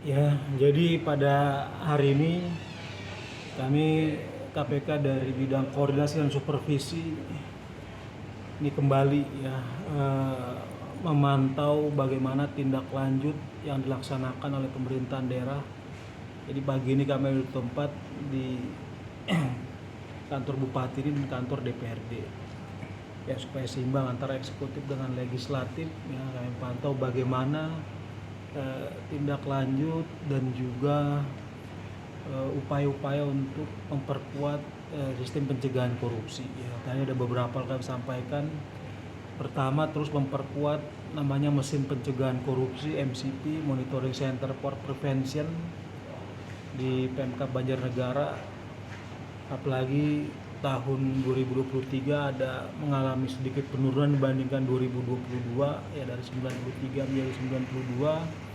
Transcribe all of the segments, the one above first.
Ya, jadi pada hari ini kami KPK dari bidang koordinasi dan supervisi ini kembali ya eh, memantau bagaimana tindak lanjut yang dilaksanakan oleh pemerintahan daerah. Jadi pagi ini kami ada di tempat di kantor bupati ini dan kantor DPRD. Ya supaya seimbang antara eksekutif dengan legislatif ya kami pantau bagaimana tindak lanjut dan juga upaya-upaya untuk memperkuat sistem pencegahan korupsi. Ya, tadi ada beberapa kami sampaikan. Pertama, terus memperkuat namanya mesin pencegahan korupsi MCP (Monitoring Center for Prevention) di Pemkab Banjarnegara. Apalagi tahun 2023 ada mengalami sedikit penurunan dibandingkan 2022 ya, dari 93 menjadi 92.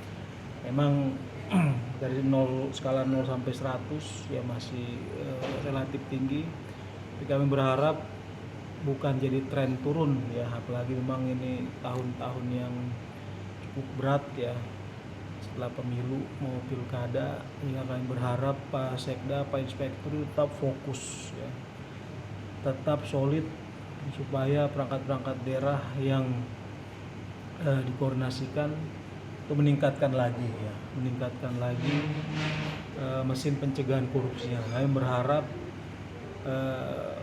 Memang dari 0, skala 0 sampai 100 ya masih relatif tinggi. Tapi kami berharap bukan jadi tren turun ya, apalagi memang ini tahun-tahun yang cukup berat ya setelah pemilu mau pilkada. Ya kami berharap Pak Sekda, Pak Inspektur tetap fokus ya, tetap solid supaya perangkat-perangkat daerah yang dikoordinasikan itu meningkatkan lagi ya, mesin pencegahan korupsinya. Kami berharap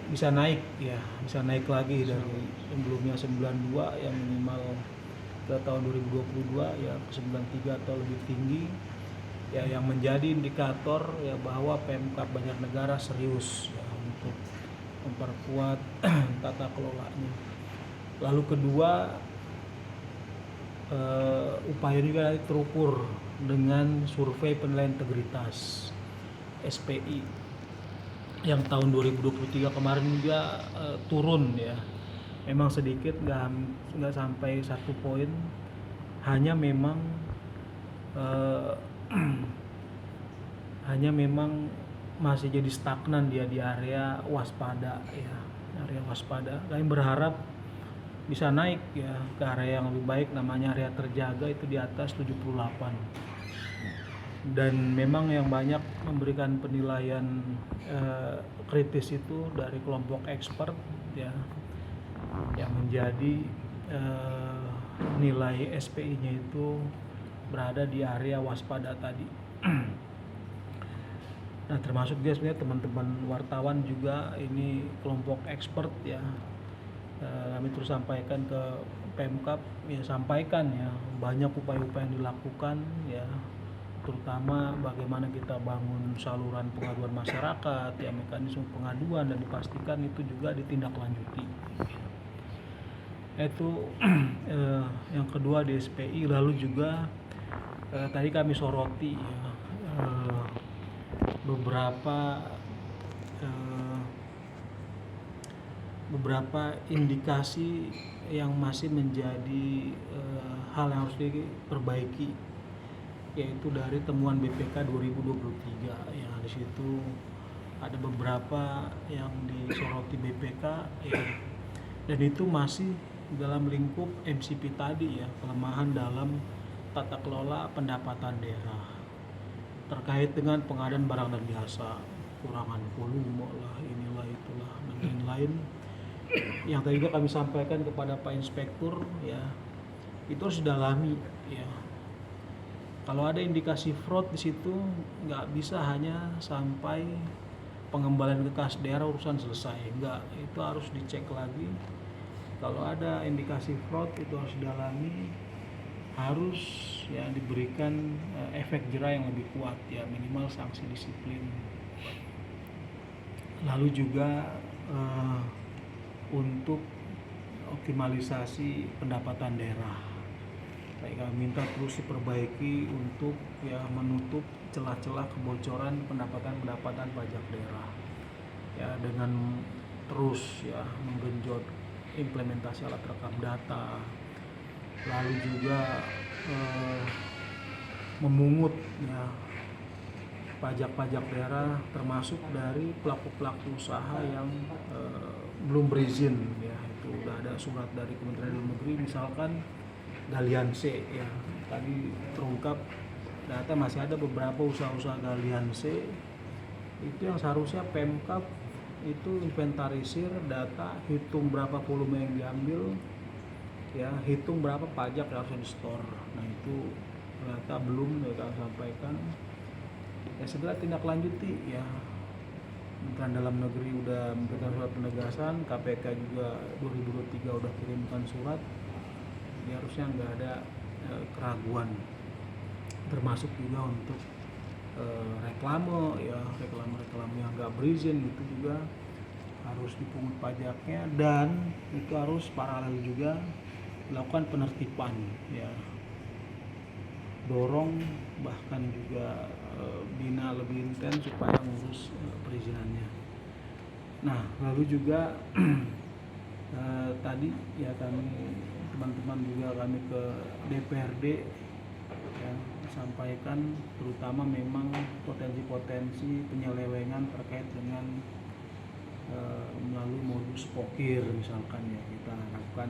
bisa naik ya, bisa naik lagi dari sebelumnya 92 yang minimal ke tahun 2022 ya ke 93 atau lebih tinggi ya, yang menjadi indikator ya bahwa Pemkab Banjarnegara serius ya untuk memperkuat tata kelolanya. Lalu kedua, upaya ini juga terukur dengan survei penilaian integritas SPI yang tahun 2023 kemarin juga turun ya, memang sedikit, nggak sampai 1 poin, hanya memang eh, hanya memang masih jadi stagnan dia di area waspada ya, area waspada. Kami berharap bisa naik ya ke area yang lebih baik, namanya area terjaga itu di atas 78. Dan memang yang banyak memberikan penilaian kritis itu dari kelompok expert ya, yang menjadi nilai SPI-nya itu berada di area waspada tadi. Nah, termasuk juga sebenarnya teman-teman wartawan juga ini kelompok expert ya. Kami terus sampaikan ke Pemkab ya, sampaikan ya banyak upaya-upaya yang dilakukan ya, terutama bagaimana kita bangun saluran pengaduan masyarakat ya, mekanisme pengaduan, dan dipastikan itu juga ditindaklanjuti. Itu yang kedua di SPI. Lalu juga tadi kami soroti ya, beberapa indikasi yang masih menjadi hal yang harus diperbaiki, yaitu dari temuan BPK 2023 ya. Di situ ada beberapa yang disoroti BPK ya, dan itu masih dalam lingkup MCP tadi ya, kelemahan dalam tata kelola pendapatan daerah terkait dengan pengadaan barang dan jasa, kurangan volume lah, inilah itulah dan lain-lain. Yang tadi juga kami sampaikan kepada Pak Inspektur ya, itu harus didalami ya. Kalau ada indikasi fraud di situ, nggak bisa hanya sampai pengembalian ke kas daerah urusan selesai, enggak, itu harus dicek lagi. Kalau ada indikasi fraud itu harus didalami, harus ya diberikan efek jera yang lebih kuat ya, minimal sanksi disiplin. Lalu juga untuk optimalisasi pendapatan daerah, baik kami minta terus diperbaiki untuk ya menutup celah-celah kebocoran pendapatan pajak daerah ya, dengan terus ya menggenjot implementasi alat rekam data, lalu juga memungut ya pajak-pajak daerah, termasuk dari pelaku-pelaku usaha yang belum berizin ya. Itu udah ada surat dari Kementerian Dalam Negeri, misalkan galian C ya, tadi terungkap data masih ada beberapa usaha-usaha galian C itu yang seharusnya Pemkab itu inventarisir data, hitung berapa volume yang diambil, ya hitung berapa pajak yang harusnya di store. Nah itu ternyata belum mereka sampaikan. Ya segera tindak lanjuti ya. Kementerian Dalam Negeri udah memberikan surat penegasan, KPK juga 2023 udah kirimkan surat. Jadi harusnya nggak ada keraguan, termasuk juga untuk reklame ya, reklame yang nggak berizin itu juga harus dipungut pajaknya, dan itu harus paralel juga melakukan penertiban ya, dorong bahkan juga bina lebih intens supaya ngurus perizinannya. Nah lalu juga tadi ya kami teman-teman juga kami ke DPRD ya, sampaikan terutama memang potensi-potensi penyelewengan terkait dengan melalui modus pokir misalkan ya, kita harapkan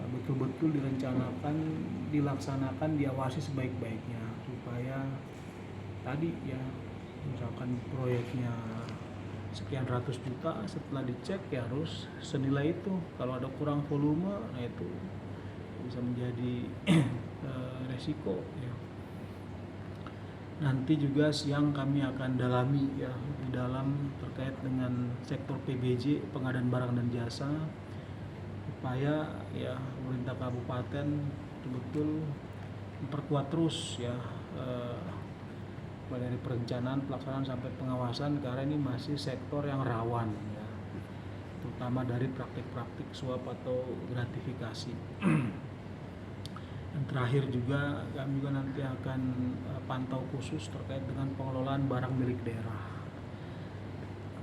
betul-betul direncanakan, dilaksanakan, diawasi sebaik-baiknya supaya tadi ya misalkan proyeknya sekian ratus juta, setelah dicek ya harus senilai itu. Kalau ada kurang volume, nah itu bisa menjadi resiko ya. Nanti juga siang kami akan dalami ya di dalam terkait dengan sektor PBJ, pengadaan barang dan jasa, supaya ya pemerintah kabupaten betul-betul memperkuat terus ya dari perencanaan, pelaksanaan sampai pengawasan, karena ini masih sektor yang rawan ya, terutama dari praktik-praktik suap atau gratifikasi. Dan terakhir juga kami juga nanti akan pantau khusus terkait dengan pengelolaan barang milik daerah,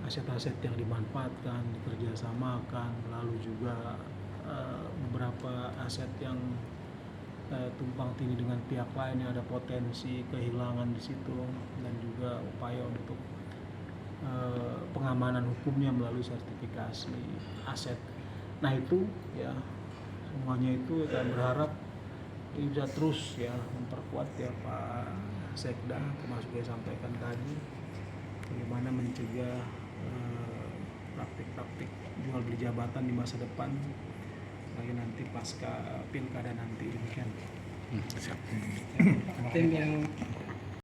aset-aset yang dimanfaatkan, dikerjasamakan, lalu juga beberapa aset yang tumpang tindih dengan pihak lain yang ada potensi kehilangan di situ, dan juga upaya untuk pengamanan hukumnya melalui sertifikasi aset. Nah itu ya semuanya itu kita berharap ini bisa terus ya memperkuat ya Pak Sekda, termasuk yang sampaikan tadi bagaimana mencegah praktik-praktik jual beli jabatan di masa depan lagi nanti pasca pilkada nanti, demikian. Siap. Tim yang